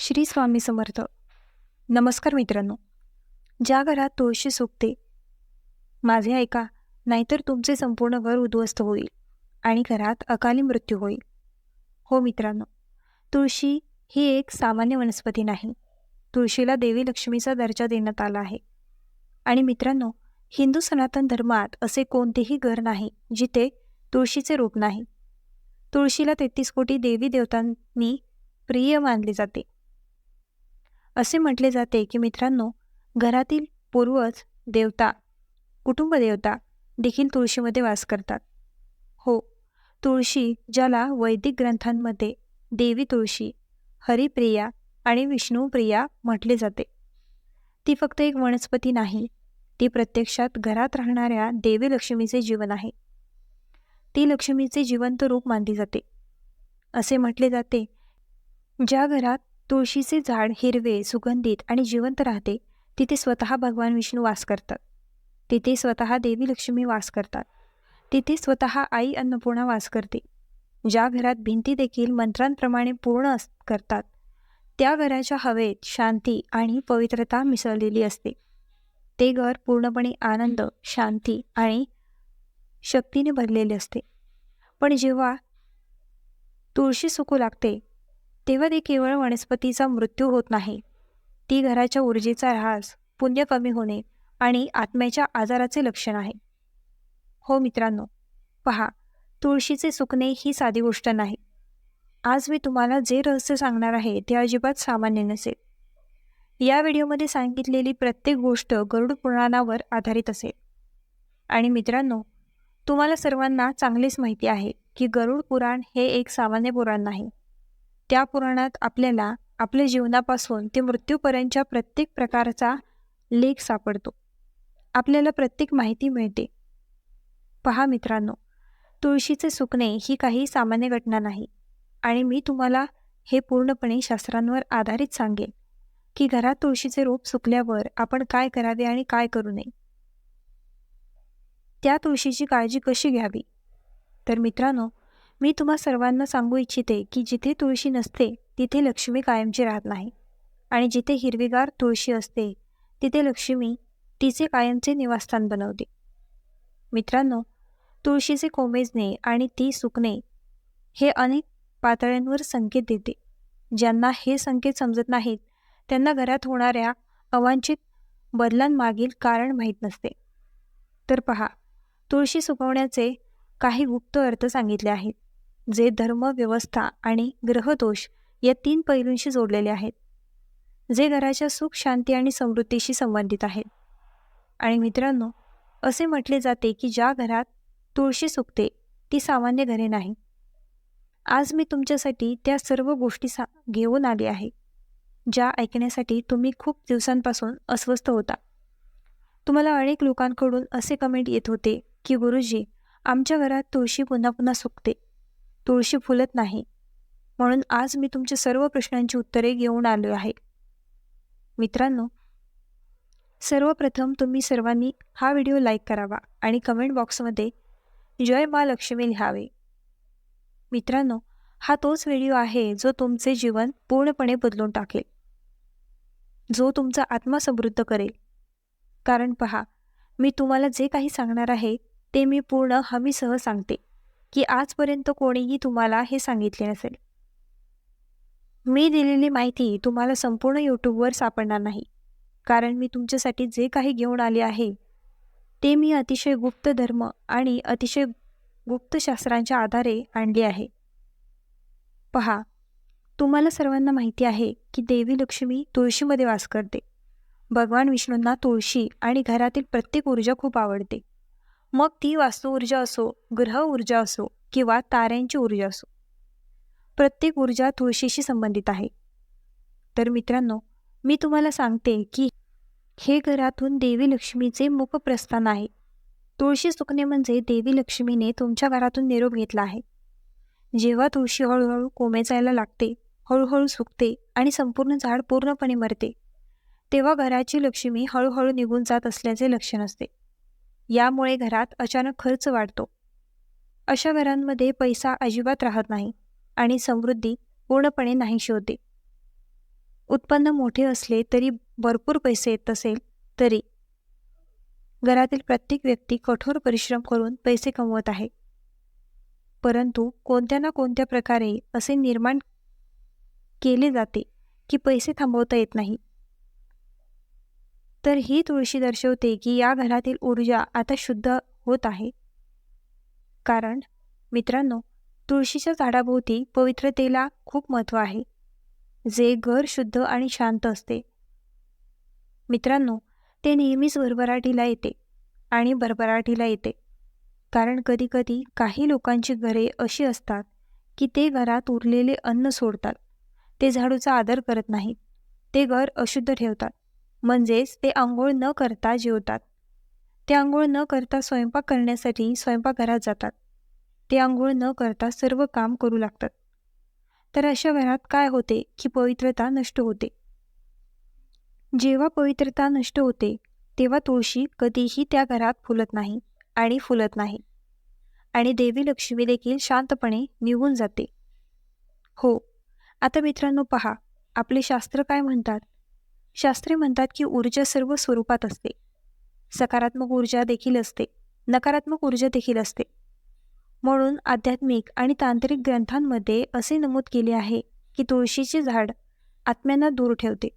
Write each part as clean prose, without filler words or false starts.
श्री स्वामी समर्थ. नमस्कार मित्रांनो. ज्या घरात तुळशी सुकते, माझे ऐका, नाहीतर तुमचे संपूर्ण घर उद्ध्वस्त होईल आणि घरात अकाली मृत्यू होईल. हो मित्रांनो, तुळशी ही एक सामान्य वनस्पती नाही. तुळशीला देवी लक्ष्मीचा दर्जा देण्यात आला आहे. आणि मित्रांनो, हिंदू सनातन धर्मात असे कोणतेही घर नाही जिथे तुळशीचे रूप नाही. तुळशीला 33 कोटी देवी देवतांनी प्रिय मानले जाते. असे म्हटले जाते की मित्रांनो, घरातील पूर्वज, देवता, कुटुंब देवता देखील तुळशीमध्ये वास करतात. हो, तुळशी, ज्याला वैदिक ग्रंथांमध्ये देवी तुळशी, हरिप्रिया आणि विष्णुप्रिया म्हटले जाते, ती फक्त एक वनस्पती नाही, ती प्रत्यक्षात घरात राहणाऱ्या देवी लक्ष्मीचे जीवन आहे. ती लक्ष्मीचे जिवंत रूप मानली जाते. असे म्हटले जाते, ज्या घरात तुळशीचे झाड हिरवे, सुगंधित आणि जिवंत राहते, तिथे स्वतः भगवान विष्णू वास करतात. तिथे स्वतः देवी लक्ष्मी वास करतात. तिथे स्वतः आई अन्नपूर्णा वास करते. ज्या घरात भिंती देखील मंत्रांप्रमाणे पूर्ण करतात, त्या घराच्या हवेत शांती आणि पवित्रता मिसळलेली असते. ते घर पूर्णपणे आनंद, शांती आणि शक्तीने भरलेले असते. पण जेव्हा तुळशी सुकू लागते, तेव्हा ते केवळ वनस्पतीचा मृत्यू होत नाही, ती घराच्या ऊर्जेचा ऱ्हास, पुण्य कमी होणे आणि आत्म्याच्या आजाराचे लक्षण आहे. हो मित्रांनो, पहा, तुळशीचे सुकणे ही साधी गोष्ट नाही. आज मी तुम्हाला जे रहस्य सांगणार आहे ते अजिबात सामान्य नसेल. या व्हिडिओमध्ये सांगितलेली प्रत्येक गोष्ट गरुड पुराणावर आधारित असेल. आणि मित्रांनो, तुम्हाला सर्वांना चांगलेच माहिती आहे की गरुड पुराण हे एक सामान्य पुराण नाही. त्या पुराणात आपल्याला आपल्या जीवनापासून ते मृत्यूपर्यंतच्या प्रत्येक प्रकारचा लेख सापडतो. आपल्याला प्रत्येक माहिती मिळते. पहा मित्रांनो, तुळशीचे सुकणे ही काही सामान्य घटना नाही. आणि मी तुम्हाला हे पूर्णपणे शास्त्रांवर आधारित सांगेन की घरात तुळशीचे रोप सुकल्यावर आपण काय करावे आणि काय करू नये. त्या तुळशीची काळजी कशी घ्यावी. तर मित्रांनो, मी तुम्हा सर्वांना सांगू इच्छिते की जिथे तुळशी नसते तिथे लक्ष्मी कायमची राहत नाही. आणि जिथे हिरवीगार तुळशी असते तिथे लक्ष्मी तिचे कायमचे निवासस्थान बनवते. मित्रांनो, तुळशीचे कोमेजणे आणि ती सुकणे हे अनेक पातळ्यांवर संकेत देते. ज्यांना हे संकेत समजत नाहीत त्यांना घरात होणाऱ्या अवांछित बदलांमागील कारण माहीत नसते. तर पहा, तुळशी सुकवण्याचे काही गुप्त अर्थ सांगितले आहेत, जे धर्म, व्यवस्था आणि ग्रहदोष या 3 पैलूंशी जोडलेले आहेत, जे घराच्या सुख, शांती आणि समृद्धीशी संबंधित आहेत. आणि मित्रांनो, असे म्हटले जाते की ज्या घरात तुळशी सुकते ती सामान्य घरे नाही. आज मी तुमच्यासाठी त्या सर्व गोष्टी घेऊन आले आहे, ज्या ऐकण्यासाठी तुम्ही खूप दिवसांपासून अस्वस्थ होता. तुम्हाला अनेक लोकांकडून असे कमेंट येत होते की गुरुजी, आमच्या घरात तुळशी पुन्हा पुन्हा सुकते, तुळशी फुलत नाही. म्हणून आज मी तुमच्या सर्व प्रश्नांची उत्तरे घेऊन आलो आहे. मित्रांनो, सर्वप्रथम तुम्ही सर्वांनी हा व्हिडिओ लाईक करावा आणि कमेंट बॉक्समध्ये जय मा लक्ष्मी लिहावे. मित्रांनो, हा तोच व्हिडिओ आहे जो तुमचे जीवन पूर्णपणे बदलून टाकेल, जो तुमचा आत्मा समृद्ध करेल. कारण पहा, मी तुम्हाला जे काही सांगणार आहे ते मी पूर्ण हमीसह सांगते की आजपर्यंत कोणीही तुम्हाला हे सांगितले नसेल. मी दिलेली माहिती तुम्हाला संपूर्ण यूट्यूबवर सापडणार नाही, कारण मी तुमच्यासाठी जे काही घेऊन आले आहे ते मी अतिशय गुप्त धर्म आणि अतिशय गुप्त शास्त्रांच्या आधारे आणले आहे. पहा, तुम्हाला सर्वांना माहिती आहे की देवी लक्ष्मी तुळशीमध्ये वास करते. भगवान विष्णूंना तुळशी आणि घरातील प्रत्येक ऊर्जा खूप आवडते. मग ती वास्तू ऊर्जा असो, ग्रह ऊर्जा असो किंवा ताऱ्यांची ऊर्जा असो, प्रत्येक ऊर्जा तुळशीशी संबंधित आहे. तर मित्रांनो, मी तुम्हाला सांगते की हे घरातून देवी लक्ष्मीचे मुखप्रस्थान आहे. तुळशी सुकणे म्हणजे देवी लक्ष्मीने तुमच्या घरातून निरोप घेतला आहे. जेव्हा तुळशी हळूहळू कोमेजायला लागते, हळूहळू सुकते आणि संपूर्ण झाड पूर्णपणे मरते, तेव्हा घराची लक्ष्मी हळूहळू निघून जात असल्याचे लक्षण असते. यामुळे घरात अचानक खर्च वाढतो. अशा घरांमध्ये पैसा अजिबात राहत नाही आणि समृद्धी पूर्णपणे नाहीशी होते. उत्पन्न मोठे असले तरी भरपूर पैसे येत असेल तरी घरातील प्रत्येक व्यक्ती कठोर परिश्रम करून पैसे कमवत आहे. परंतु कोणत्या ना कोणत्या प्रकारे असे निर्माण केले जाते की पैसे थांबवता येत नाही. तर ही तुळशी दर्शवते की या घरातील ऊर्जा आता शुद्ध होत आहे. कारण मित्रांनो, तुळशीच्या झाडाभोवती पवित्रतेला खूप महत्त्व आहे, जे घर शुद्ध आणि शांत असते. मित्रांनो, ते नेहमीच भरभराटीला येते आणि भरभराटीला येते. कारण कधीकधी काही लोकांची घरे अशी असतात की ते घरात उरलेले अन्न सोडतात. ते झाडूचा आदर करत नाहीत. ते घर अशुद्ध ठेवतात. म्हणजेच ते अंघोळ न करता जेवतात. ते अंघोळ न करता स्वयंपाक करण्यासाठी स्वयंपाकघरात जातात. ते अंघोळ न करता सर्व काम करू लागतात. तर अशा घरात काय होते की पवित्रता नष्ट होते. जेव्हा पवित्रता नष्ट होते तेव्हा तुळशी कधीही त्या घरात फुलत नाही आणि फुलत नाही. आणि देवी लक्ष्मी देखील शांतपणे निघून जाते. हो, आता मित्रांनो पहा, आपले शास्त्र काय म्हणतात. शास्त्रे म्हणतात की ऊर्जा सर्व स्वरूपात असते. सकारात्मक ऊर्जा देखील असते, नकारात्मक ऊर्जा देखील असते. म्हणून आध्यात्मिक आणि तांत्रिक ग्रंथांमध्ये असे नमूद केले आहे की तुळशीचे झाड आत्म्यांना दूर ठेवते.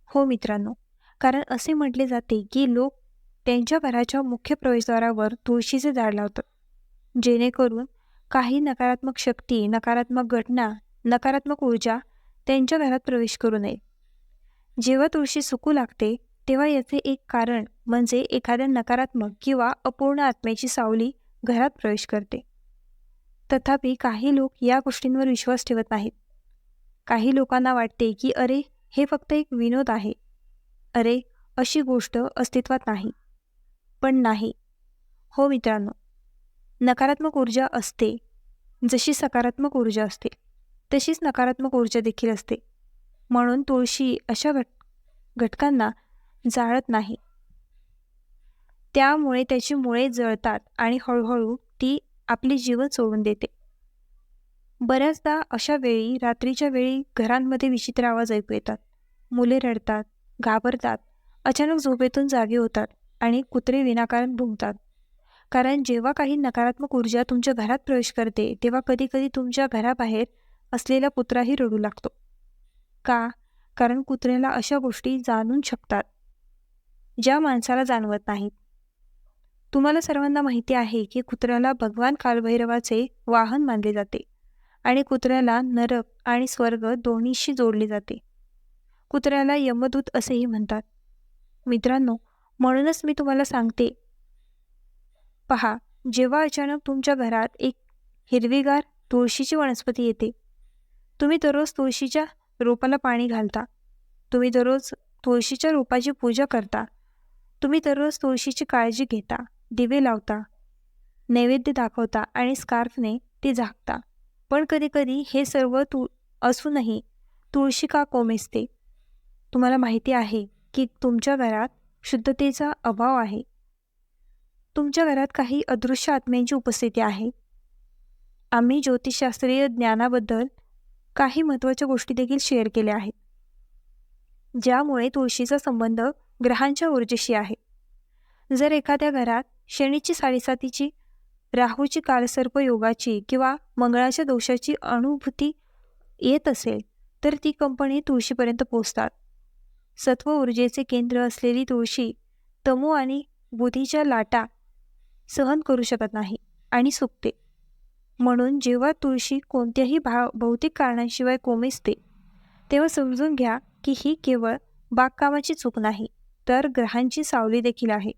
हो मित्रांनो, कारण असे म्हटले जाते की लोक त्यांच्या घराच्या मुख्य प्रवेशद्वारावर तुळशीचे झाड लावतात, जेणेकरून काही नकारात्मक शक्ती, नकारात्मक घटना, नकारात्मक ऊर्जा त्यांच्या घरात प्रवेश करू नये. जेव्हा तुळशी सुकू लागते तेव्हा याचे एक कारण म्हणजे एखाद्या नकारात्मक किंवा अपूर्ण आत्म्याची सावली घरात प्रवेश करते. तथापि काही लोक या गोष्टींवर विश्वास ठेवत नाहीत. काही लोकांना वाटते की अरे, हे फक्त एक विनोद आहे. अरे, अशी गोष्ट अस्तित्वात नाही. पण नाही. हो मित्रांनो, नकारात्मक ऊर्जा असते. जशी सकारात्मक ऊर्जा असते तशीच नकारात्मक ऊर्जा देखील असते. म्हणून तुळशी अशा घटकांना जाळत नाही. त्यामुळे त्याची मुळे जळतात आणि हळूहळू ती आपले जीवन सोडून देते. बऱ्याचदा अशा वेळी रात्रीच्या वेळी घरांमध्ये विचित्र आवाज ऐकू येतात. मुले रडतात, घाबरतात, अचानक झोपेतून जागे होतात आणि कुत्रे विनाकारण भुंकतात. कारण जेव्हा काही नकारात्मक ऊर्जा तुमच्या घरात प्रवेश करते तेव्हा कधीकधी तुमच्या घराबाहेर असलेला कुत्राही रडू लागतो. का? कारण कुत्र्याला अशा गोष्टी जाणून शकतात ज्या माणसाला जाणवत नाहीत. तुम्हाला सर्वांना माहिती आहे की कुत्र्याला भगवान कालभैरवाचे वाहन मानले जाते आणि कुत्र्याला नरक आणि स्वर्ग दोन्हीशी जोडले जाते. कुत्र्याला यमदूत असेही म्हणतात. मित्रांनो, म्हणूनच मी तुम्हाला सांगते, पहा, जेव्हा अचानक तुमच्या घरात एक हिरवीगार तुळशीची वनस्पती येते, तुम्ही दररोज तुळशीच्या रोपाला पाणी घालता, तुम्ही दररोज तुळशीच्या रोपाची पूजा करता, तुम्ही दररोज तुळशीची काळजी घेता, दिवे लावता, नैवेद्य दाखवता आणि स्कार्फने ती झाकता. पण कधीकधी हे सर्व असूनही तुळशी का कोमेजते? तुम्हाला माहिती आहे की तुमच्या घरात शुद्धतेचा अभाव आहे. तुमच्या घरात काही अदृश्य आत्म्यांची उपस्थिती आहे. आम्ही ज्योतिषशास्त्रीय ज्ञानाबद्दल काही महत्त्वाच्या गोष्टी देखील शेअर केल्या आहेत, ज्यामुळे तुळशीचा संबंध ग्रहांच्या ऊर्जेशी आहे. जर एखाद्या घरात शनीची 7.5ची, राहूची कालसर्प योगाची किंवा मंगळाच्या दोषाची अनुभूती येत असेल तर ती कंपनी तुळशीपर्यंत पोहोचतात. सत्व ऊर्जेचे केंद्र असलेली तुळशी तमो आणि बुधीच्या लाटा सहन करू शकत नाही आणि सुकते. म्हणून जेव्हा तुळशी कोणत्याही भौतिक कारणाशिवाय कोमेजते तेव्हा समजून घ्या की ही केवळ बागकामाची चूक नाही, तर ग्रहांची सावली देखील आहे.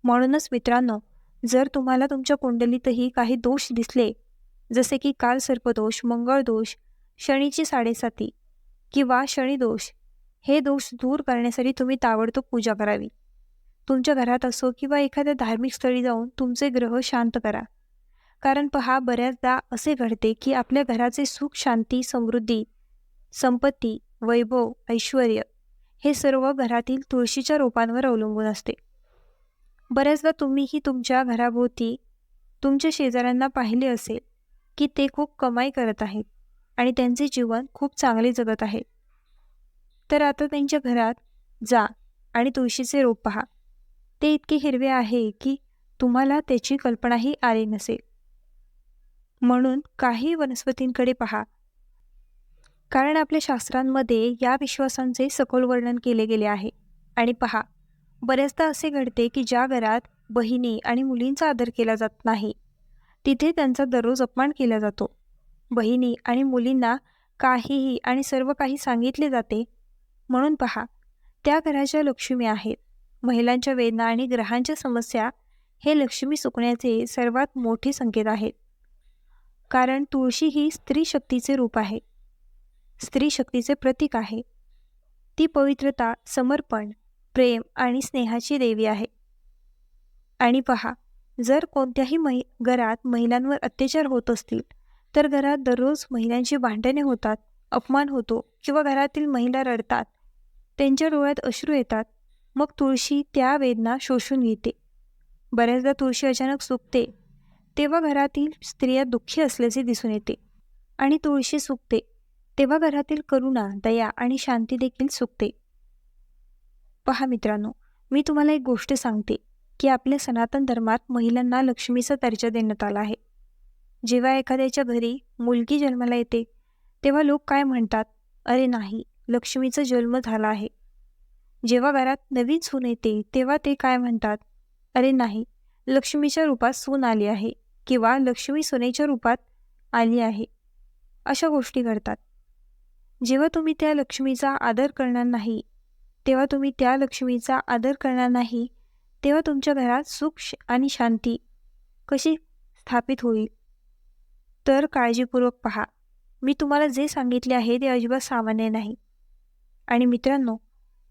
म्हणूनच मित्रांनो, जर तुम्हाला तुमच्या कुंडलीतही काही दोष दिसले, जसे की कालसर्पदोष, मंगळदोष, शनीची 7.5 किंवा शनिदोष, हे दोष दूर करण्यासाठी तुम्ही ताबडतोब पूजा करावी. तुमच्या घरात असो किंवा एखाद्या धार्मिक स्थळी जाऊन तुमचे ग्रह शांत करा. कारण पहा, बऱ्याचदा असे घडते की आपल्या घराचे सुख, शांती, समृद्धी, संपत्ती, वैभव, ऐश्वर्य हे सर्व घरातील तुळशीच्या रोपांवर अवलंबून असते. बऱ्याचदा तुम्हीही तुमच्या घराभोवती तुमच्या शेजाऱ्यांना पाहिले असेल की ते खूप कमाई करत आहेत आणि त्यांचे जीवन खूप चांगले जगत आहे. तर आता त्यांच्या घरात जा आणि तुळशीचे रोप पहा. ते इतके हिरवे आहे की तुम्हाला त्याची कल्पनाही आली नसेल. म्हणून काही वनस्पतींकडे पहा, कारण आपल्या शास्त्रांमध्ये या विश्वासांचे सखोल वर्णन केले गेले आहे. आणि पहा, बऱ्याचदा असे घडते की ज्या घरात बहिणी आणि मुलींचा आदर केला जात नाही, तिथे त्यांचा दररोज अपमान केला जातो. बहिणी आणि मुलींना काहीही आणि सर्व काही सांगितले जाते. म्हणून पहा, त्या घराच्या लक्ष्मी आहेत. महिलांच्या वेदना आणि ग्रहांच्या समस्या हे लक्ष्मी सुकण्याचे सर्वात मोठे संकेत आहेत. कारण तुळशी ही स्त्री शक्तीचे रूप आहे, स्त्री शक्तीचे प्रतीक आहे. ती पवित्रता, समर्पण, प्रेम आणि स्नेहाची देवी आहे. आणि पहा, जर कोणत्याही घरात महिलांवर अत्याचार होत असतील, तर घरात दररोज महिलांची भांडणे होतात, अपमान होतो किंवा घरातील महिला रडतात, त्यांच्या डोळ्यात अश्रू येतात, मग तुळशी त्या वेदना शोषून घेते. बऱ्याचदा तुळशी अचानक सुकते तेव्हा घरातील स्त्रिया दुःखी असल्याचे दिसून येते. आणि तुळशी सुकते तेव्हा घरातील करुणा, दया आणि शांती देखील सुकते. पहा मित्रांनो, मी तुम्हाला एक गोष्ट सांगते की आपल्या सनातन धर्मात महिलांना लक्ष्मीचा दर्जा देण्यात आला आहे. जेव्हा एखाद्याच्या घरी मुलगी जन्माला येते तेव्हा लोक काय म्हणतात? अरे नाही, लक्ष्मीचा जन्म झाला आहे. जेव्हा घरात नवीन सून येते तेव्हा ते काय म्हणतात? अरे नाही, लक्ष्मीच्या रूपात सून आली आहे किंवा लक्ष्मी सुनेच्या रूपात आली आहे. अशा गोष्टी घडतात. जेव्हा तुम्ही त्या लक्ष्मीचा आदर करणार नाही, तेव्हा तेव्हा तुमच्या घरात सुख आणि शांती कशी स्थापित होईल? तर काळजीपूर्वक पहा. मी तुम्हाला जे सांगितले आहे ते अजिबात सामान्य नाही. आणि मित्रांनो,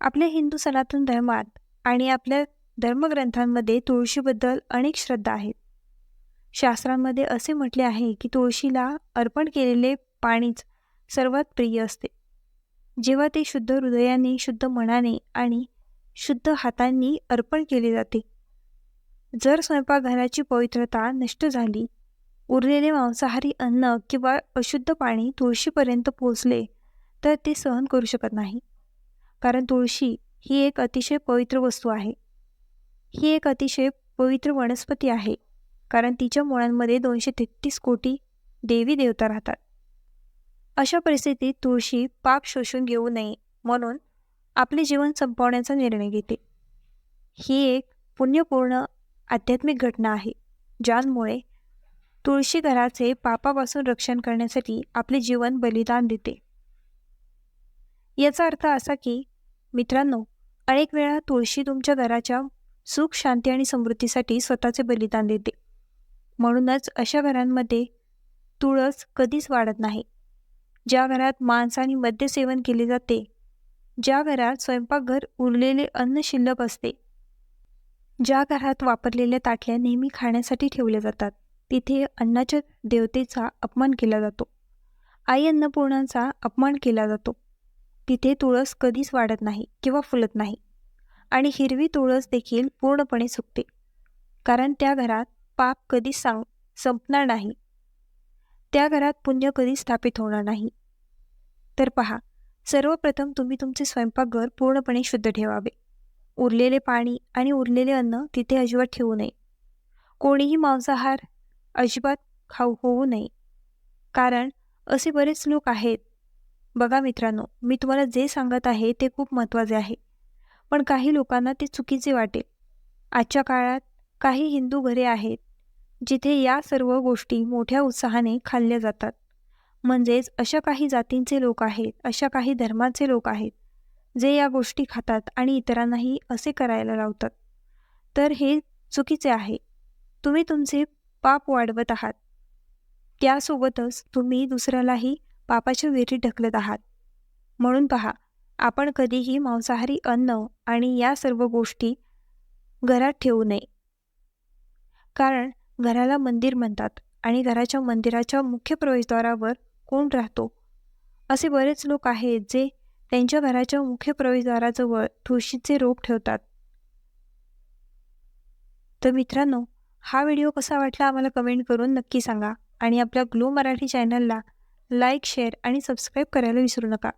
आपल्या हिंदू सनातन धर्मात आणि आपल्या धर्मग्रंथांमध्ये तुळशीबद्दल अनेक श्रद्धा आहेत. शास्त्रांमध्ये असे म्हटले आहे की तुळशीला अर्पण केलेले पाणीच सर्वात प्रिय असते. जेव्हा ते शुद्ध हृदयाने, शुद्ध मनाने आणि शुद्ध हातांनी अर्पण केले जाते. जर स्वयंपाकघराची पवित्रता नष्ट झाली, उरलेले मांसाहारी अन्न किंवा अशुद्ध पाणी तुळशीपर्यंत पोहोचले, तर ते सहन करू शकत नाही. कारण तुळशी ही एक अतिशय पवित्र वस्तू आहे. ही एक अतिशय पवित्र वनस्पती आहे, कारण तिच्या मुळांमध्ये 233 कोटी देवी देवता राहतात. अशा परिस्थितीत तुळशी पाप शोषून घेऊ नये म्हणून आपले जीवन संपवण्याचा निर्णय घेते. ही एक पुण्यपूर्ण आध्यात्मिक घटना आहे, ज्यामुळे तुळशी घराचे पापापासून रक्षण करण्यासाठी आपले जीवन बलिदान देते. याचा अर्थ असा की मित्रांनो, अनेक वेळा तुळशी तुमच्या घराच्या सुख, शांती आणि समृद्धीसाठी स्वतःचे बलिदान देते. म्हणूनच अशा घरांमध्ये तुळस कधीच वाढत नाही. ज्या घरात मांस आणि मद्य सेवन केले जाते, ज्या घरात स्वयंपाकघर उरलेले अन्न शिल्लक असते, ज्या घरात वापरलेल्या ताटल्या नेहमी खाण्यासाठी ठेवल्या जातात, तिथे अन्नाच्या देवतेचा अपमान केला जातो. आई अन्नपूर्णाचा अपमान केला जातो. तिथे तुळस कधीच वाढत नाही किंवा फुलत नाही. आणि हिरवी तुळस देखील पूर्णपणे सुकते, कारण त्या घरात पाप कधीच संपणार नाही. त्या घरात पुण्य कधीच स्थापित होणार नाही. तर पहा, सर्वप्रथम तुम्ही तुमचे स्वयंपाकघर पूर्णपणे शुद्ध ठेवावे. उरलेले पाणी आणि उरलेले अन्न तिथे अजिबात ठेवू नये. कोणीही मांसाहार अजिबात होऊ नये, कारण असे बरेच लोक आहेत. बघा मित्रांनो, मी तुम्हाला जे सांगत आहे ते खूप महत्त्वाचे आहे, पण काही लोकांना ते चुकीचे वाटेल. आजच्या काळात काही हिंदू घरे आहेत जिथे या सर्व गोष्टी मोठ्या उत्साहाने खाल्ल्या जातात. म्हणजेच अशा काही जातींचे लोक आहेत, अशा काही धर्माचे लोक आहेत जे या गोष्टी खातात आणि इतरांनाही असे करायला लावतात. तर हे चुकीचे आहे. तुम्ही तुमचे पाप वाढवत आहात, त्यासोबतच तुम्ही दुसऱ्यालाही पापाच्या विहिरीत ढकलत आहात. म्हणून पहा, आपण कधीही मांसाहारी अन्न आणि या सर्व गोष्टी घरात ठेवू नये. कारण घराला मंदिर म्हणतात आणि घराच्या मंदिराच्या मुख्य प्रवेशद्वारावर कोण राहतो? असे बरेच लोक आहेत जे त्यांच्या घराच्या मुख्य प्रवेशद्वाराजवळ तुळशीचे रोप ठेवतात. तर मित्रांनो, हा व्हिडिओ कसा वाटला आम्हाला कमेंट करून नक्की सांगा. आणि आपल्या ग्लो मराठी चॅनलला लाईक, शेअर आणि सबस्क्राईब करायला विसरू नका.